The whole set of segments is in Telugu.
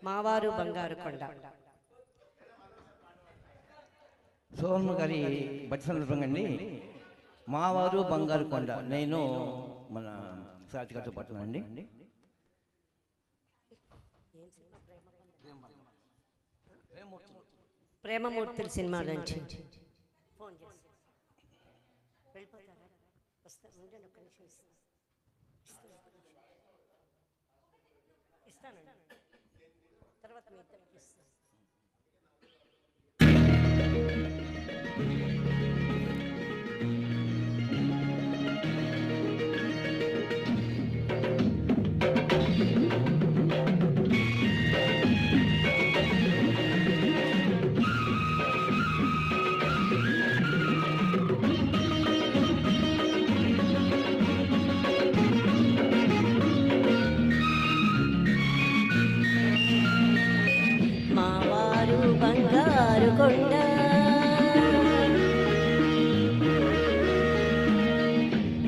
మావారు బంగారు కొండ. సోమ గారి బట్టి సందర్భంగా మావారు బంగారు కొండ నేను మన సాటిగారితో పడుతున్నానండి. ప్రేమమూర్తుల సినిమా నుంచి తర్వాత బంగారు కొండ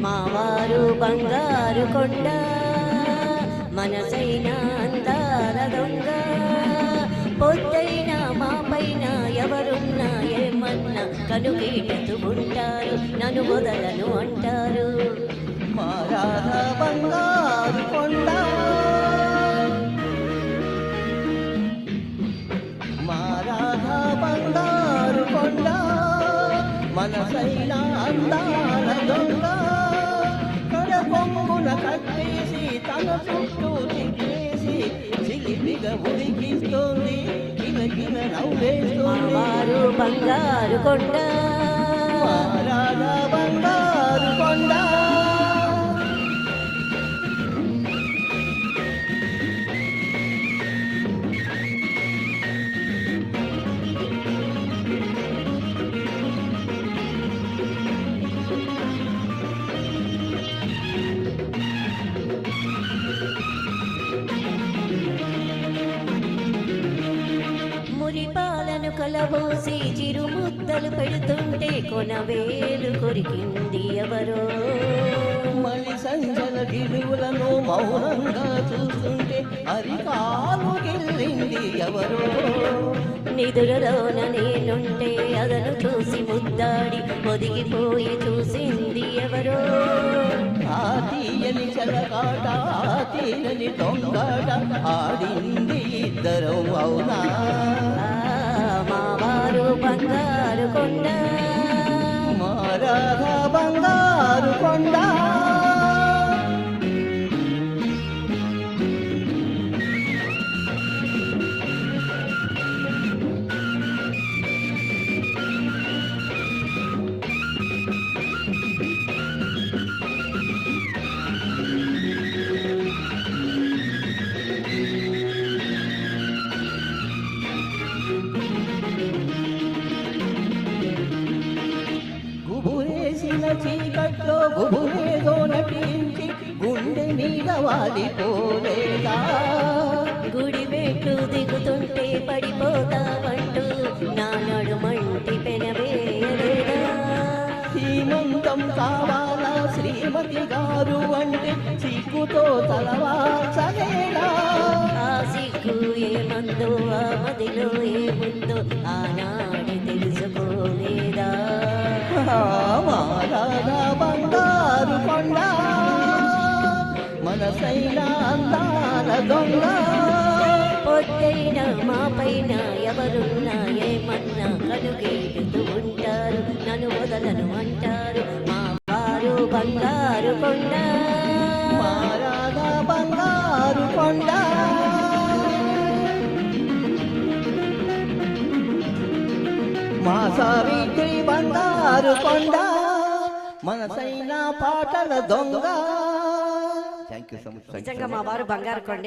మావారు బంగారు కొండ మనసైన అందాల దొంగ పొద్దైనా మా పైన ఎవరున్నా ఏమన్నా కనుగీటతూ ఉంటారు నన్ను వదలను అంటారు. మా రాధా బంగారు కొండ బంగారు కొండ మనసైన అందాల దొంగ కడకొంగున కట్టేసి తన చుట్టూ తిప్పేసి చిలిపిగా ఉడికిస్తోంది కిలకిల నవ్వేస్తోంది. మావారు బంగారు కొండ రాధా బంగారు కొండ మురిపాలను కలబోసి చిరుముద్దలు పెడుతుంటే కొనవేలు కొరికింది ఎవరో. మలి సంజల గిలువులను మౌనంగా చూస్తుంటే అరికాలు గిల్లింది ఎవరో. నిదురలోన నేనుంటే అదను చూసి ముద్దాడి ఒదిగిపోయి చూసింది ఎవరో. ఆ తీయని చెలగాట ఆ తీయని దొంగాట ఆడింది ఇద్దరం అవునా. మావారు బంగారు కొండ మా రాధా బంగారు కొండ చీకట్లో గుబురేదో నటించి గుండె మీద వాలిపోలేదా. గుడి పెట్టు దిగుతుంటే పడిపోతావంటూ నా నడుమంటి పెనవేయలేదా. శ్రీమంతం కావాలా శ్రీమతి గారు అంటే సిగ్గుతో తలవాల్చలేదా. ఆ సిగ్గు ఏమందో ఆ మదిలో ఏముందో ఆనాడు తెలుసుకోలేదా. రాధా బంగారు కొండ మనసైన అందాల దొంగ పొద్దైనా మా పైన ఎవరున్నా ఏమన్నా కనుగీటుతూ ఉంటారు నన్ను వదలను అంటారు. మా వారు బంగారు కొండ మా రాధా బంగారు కొండ మా సావిత్రి బంగారు కొండ మనసైన పాటల దొంగ. Thank you so much. నిజంగా మా వారు బంగారు కొండ.